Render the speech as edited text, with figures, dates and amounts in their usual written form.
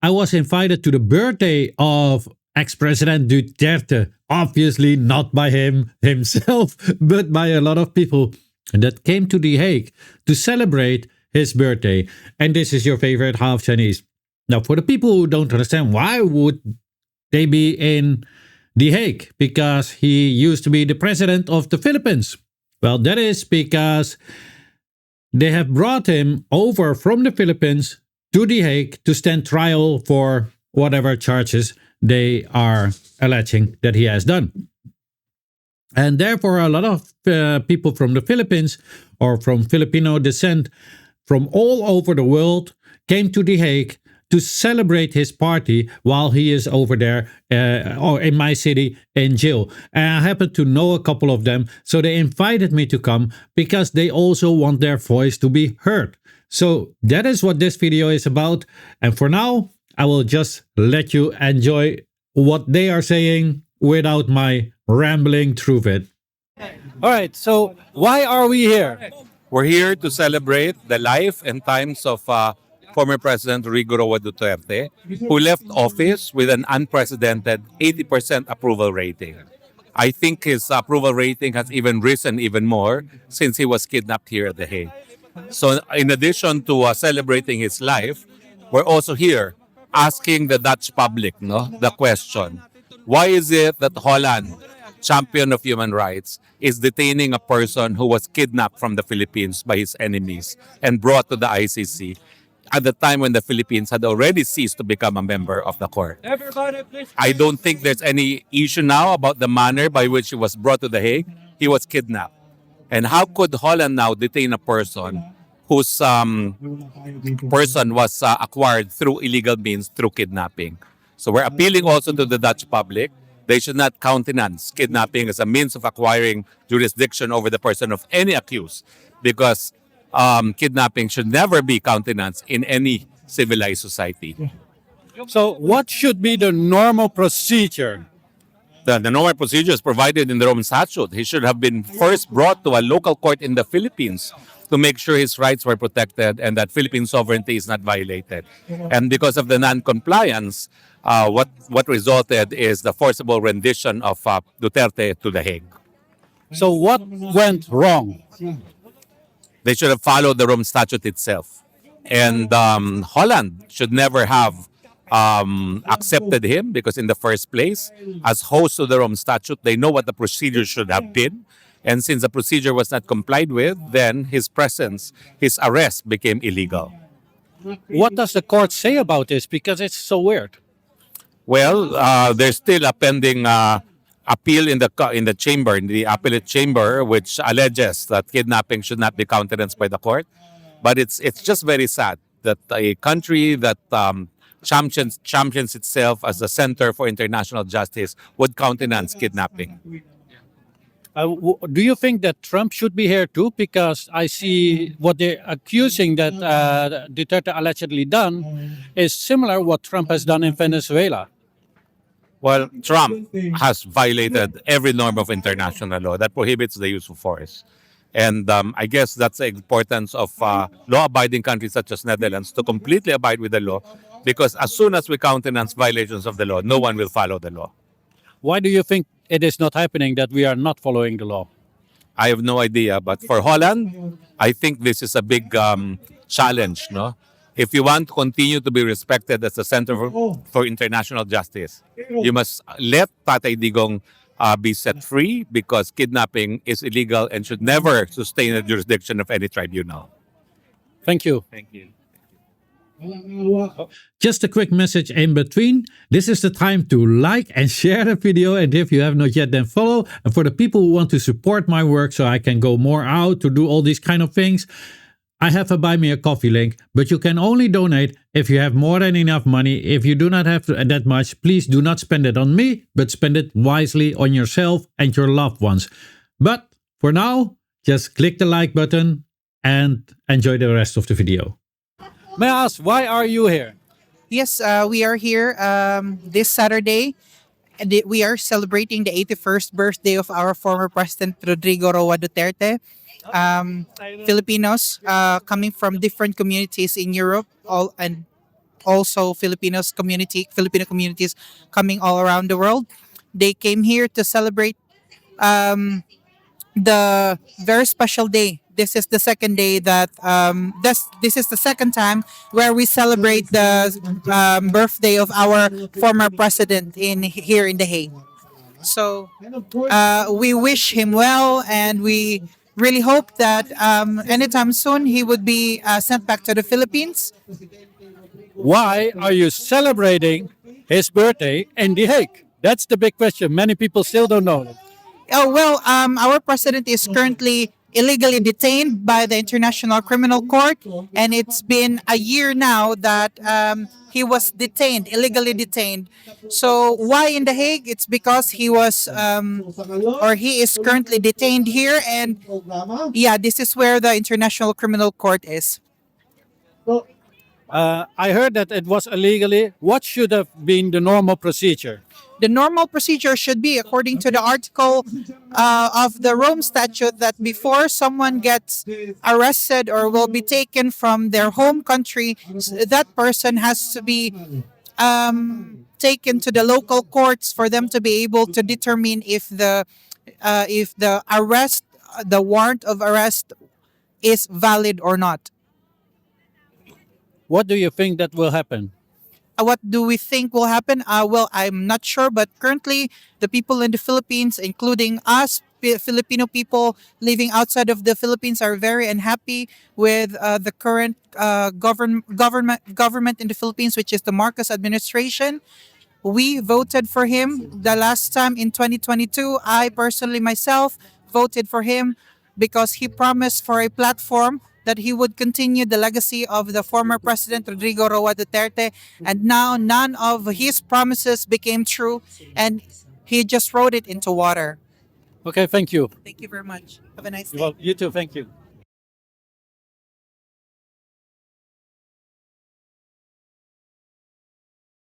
I was invited to the birthday of ex-President Duterte. Obviously not by him himself, but by a lot of people that came to The Hague to celebrate his birthday. And this is your favorite half Chinese. Now, for the people who don't understand, why would they be in The Hague? Because he used to be the president of the Philippines. Well, that is because they have brought him over from the Philippines to The Hague to stand trial for whatever charges they are alleging that he has done. And therefore, a lot of people from the Philippines or from Filipino descent from all over the world came to The Hague to celebrate his party while he is over there or in my city in jail. And I happen to know a couple of them, so they invited me to come because they also want their voice to be heard. So that is what this video is about. And for now, I will just let you enjoy what they are saying without my rambling through it. All right, so why are we here? We're here to celebrate the life and times of former President Rodrigo Duterte, who left office with an unprecedented 80% approval rating. I think his approval rating has even risen even more since he was kidnapped here at The Hague. So in addition to celebrating his life, we're also here asking the Dutch public the question, why is it that Holland, champion of human rights, is detaining a person who was kidnapped from the Philippines by his enemies and brought to the ICC at the time when the Philippines had already ceased to become a member of the court? I don't think there's any issue now about the manner by which he was brought to The Hague. He was kidnapped. And how could Holland now detain a person whose person was acquired through illegal means, through kidnapping? So we're appealing also to the Dutch public. They should not countenance kidnapping as a means of acquiring jurisdiction over the person of any accused, because kidnapping should never be countenanced in any civilized society. So what should be the normal procedure? The normal procedure is provided in the Roman Statute. He should have been first brought to a local court in the Philippines to make sure his rights were protected and that Philippine sovereignty is not violated. And because of the non-compliance, what resulted is the forcible rendition of Duterte to The Hague. So what went wrong? They should have followed the Rome Statute itself. And Holland should never have accepted him, because in the first place, as host to the Rome Statute, they know what the procedure should have been. And since the procedure was not complied with, then his presence, his arrest became illegal. What does the court say about this? Because it's so weird. Well, there's still a pending appeal in the chamber, in the appellate chamber, which alleges that kidnapping should not be countenanced by the court. But it's just very sad that a country that champions itself as a center for international justice would countenance kidnapping. Do you think that Trump should be here too? Because I see what they're accusing that Duterte allegedly done is similar what Trump has done in Venezuela. Well, Trump has violated every norm of international law that prohibits the use of force. And I guess that's the importance of law-abiding countries such as Netherlands to completely abide with the law, because as soon as we countenance violations of the law, no one will follow the law. Why do you think it is not happening, that we are not following the law? I have no idea, but for Holland, I think this is a big challenge. If you want to continue to be respected as a center for international justice, you must let Tatay Digong be set free, because kidnapping is illegal and should never sustain the jurisdiction of any tribunal. Thank you. Thank you. Just a quick message in between. This is the time to like and share the video, and if you have not yet, then follow. And for the people who want to support my work so I can go more out to do all these kind of things, I have a Buy Me a Coffee link, but you can only donate if you have more than enough money. If you do not have that much, please do not spend it on me, but spend it wisely on yourself and your loved ones. But for now, just click the like button and enjoy the rest of the video. May I ask, why are you here? Yes, we are here this Saturday. We are celebrating the 81st birthday of our former President Rodrigo Duterte. Filipinos coming from different communities in Europe and also Filipino communities coming all around the world. They came here to celebrate the very special day. This is the second day that this is the second time where we celebrate the birthday of our former president in here in The Hague. So we wish him well, and we really hope that anytime soon he would be sent back to the Philippines. Why are you celebrating his birthday in The Hague? That's the big question. Many people still don't know. Oh well, our president is currently illegally detained by the International Criminal Court, and it's been a year now that he was detained, illegally detained. So why in The Hague? It's because he was or he is currently detained here, and yeah, this is where the International Criminal Court is. I heard that it was illegally. What should have been the normal procedure? The normal procedure should be, according to the article of the Rome Statute, that before someone gets arrested or will be taken from their home country, that person has to be taken to the local courts for them to be able to determine if the arrest, the warrant of arrest, is valid or not. What do you think that will happen? What do we think will happen? Well, I'm not sure, but currently the people in the Philippines, including us, Filipino people living outside of the Philippines, are very unhappy with the current government in the Philippines, which is the Marcos administration. We voted for him the last time in 2022. I personally myself voted for him because he promised for a platform that he would continue the legacy of the former president Rodrigo Duterte, and now none of his promises became true, and he just wrote it into water. Okay, thank you. Thank you very much. Have a nice day. Well, you too. Thank you.